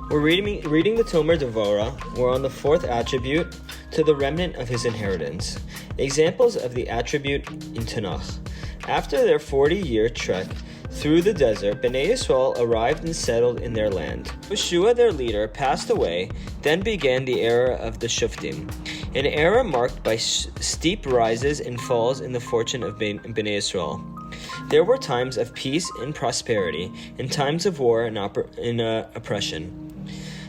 We're reading the Tomer Devorah. We're on the fourth attribute, to the remnant of his inheritance. Examples of the attribute in Tanakh. After their 40-year trek through the desert, Bnei Yisrael arrived and settled in their land. Yeshua, their leader, passed away. Then began the era of the Shuftim, an era marked by steep rises and falls in the fortune of Bnei Yisrael. There were times of peace and prosperity, and times of war and oppression.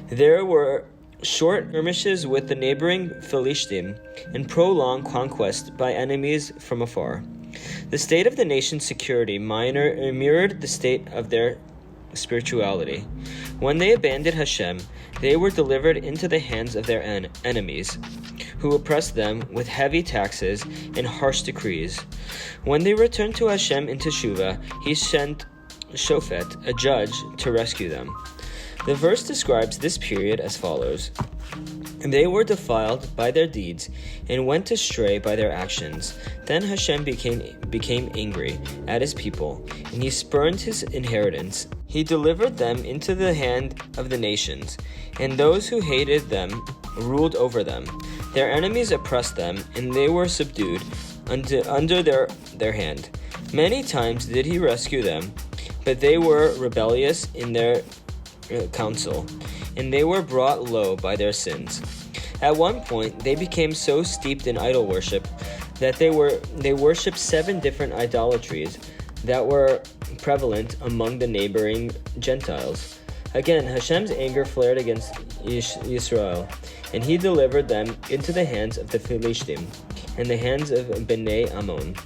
There were short skirmishes with the neighboring Philistine and prolonged conquest by enemies from afar. The state of the nation's security mirrored the state of their spirituality. When they abandoned Hashem, they were delivered into the hands of their enemies, who oppressed them with heavy taxes and harsh decrees. When they returned to Hashem in Teshuvah, he sent Shofet, a judge, to rescue them. The verse describes this period as follows: They were defiled by their deeds and went astray by their actions. Then Hashem became angry at his people, and he spurned his inheritance. He delivered them into the hand of the nations, and those who hated them ruled over them. Their enemies oppressed them, and they were subdued under their hand. Many times did he rescue them, but they were rebellious in their counsel, and they were brought low by their sins. At one point, they became so steeped in idol worship that they worshipped 7 different idolatries that were prevalent among the neighboring Gentiles. Again, Hashem's anger flared against Yisrael, and he delivered them into the hands of the Philistine and the hands of Bnei Ammon.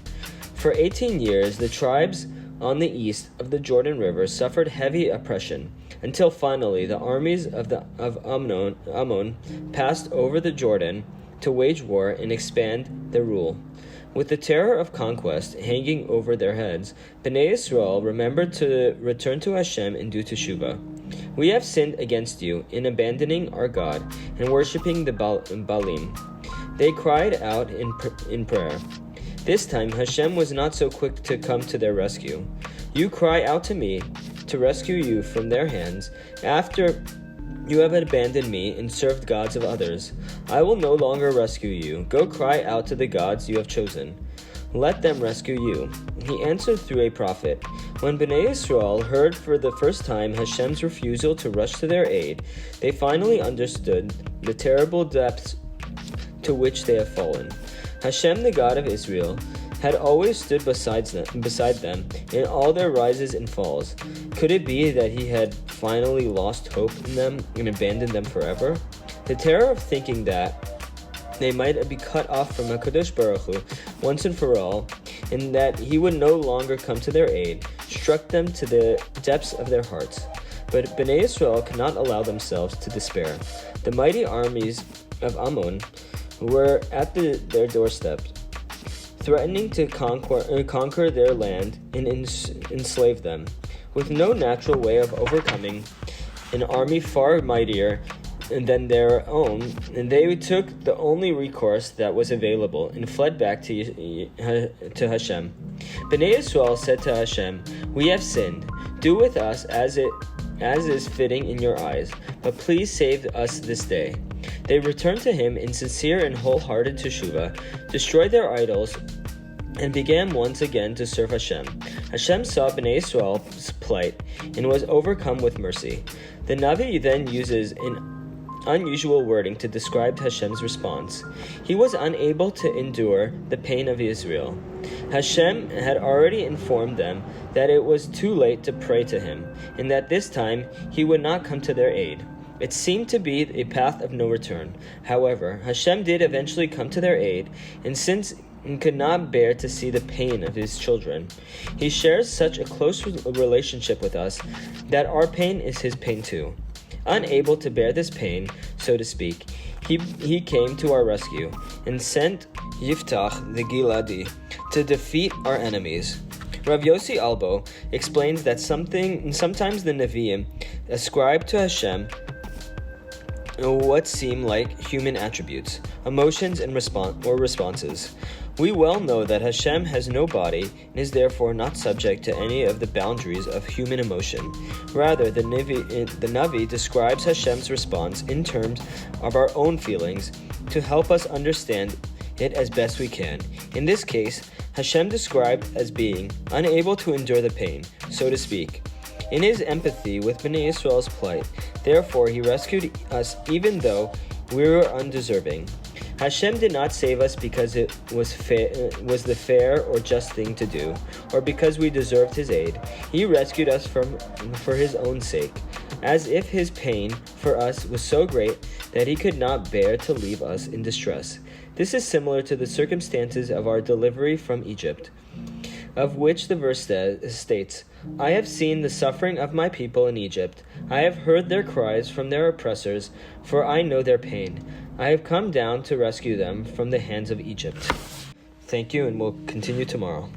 For 18 years, the tribes on the east of the Jordan River suffered heavy oppression, until finally the armies of Ammon passed over the Jordan to wage war and expand their rule. With the terror of conquest hanging over their heads, Bnei Yisrael remembered to return to Hashem and do teshuvah. We have sinned against you in abandoning our God and worshipping the Baalim. They cried out in prayer. This time Hashem was not so quick to come to their rescue. You cry out to me to rescue you from their hands after you have abandoned me and served gods of others. I will no longer rescue you. Go cry out to the gods you have chosen. Let them rescue you. He answered through a prophet. When Bnei Yisrael heard for the first time Hashem's refusal to rush to their aid, they finally understood the terrible depths to which they have fallen. Hashem, the God of Israel, had always stood beside them in all their rises and falls. Could it be that he had finally lost hope in them and abandoned them forever? The terror of thinking that they might be cut off from HaKadosh Baruch Hu once and for all, and that he would no longer come to their aid, struck them to the depths of their hearts. But Bnei Yisrael could not allow themselves to despair. The mighty armies of Ammon were at their doorstep, threatening to conquer their land and enslave them. With no natural way of overcoming an army far mightier than their own, and they took the only recourse that was available and fled back to Hashem. Bnei Yisrael said to Hashem, "We have sinned. Do with us as is fitting in your eyes, but please save us this day." They returned to him in sincere and wholehearted teshuvah, destroyed their idols, and began once again to serve Hashem. Hashem saw Bnei Yisrael's plight and was overcome with mercy. The Navi then uses an unusual wording to describe Hashem's response. He was unable to endure the pain of Israel. Hashem had already informed them that it was too late to pray to him, and that this time he would not come to their aid. It seemed to be a path of no return. However, Hashem did eventually come to their aid, and since he could not bear to see the pain of his children, he shares such a close relationship with us that our pain is his pain too. Unable to bear this pain, so to speak, he came to our rescue and sent Yiftach the Giladi to defeat our enemies. Rav Yossi Albo explains that sometimes the Nevi'im ascribe to Hashem what seem like human attributes, emotions, and responses. We well know that Hashem has no body and is therefore not subject to any of the boundaries of human emotion. Rather, the Navi describes Hashem's response in terms of our own feelings to help us understand it as best we can. In this case, Hashem described as being unable to endure the pain, so to speak. In his empathy with Bnei Yisrael's plight, therefore he rescued us even though we were undeserving. Hashem did not save us because it was the fair or just thing to do, or because we deserved his aid. He rescued us for his own sake, as if his pain for us was so great that he could not bear to leave us in distress. This is similar to the circumstances of our delivery from Egypt, of which the verse states, "I have seen the suffering of my people in Egypt. I have heard their cries from their oppressors, for I know their pain. I have come down to rescue them from the hands of Egypt." Thank you, and we'll continue tomorrow.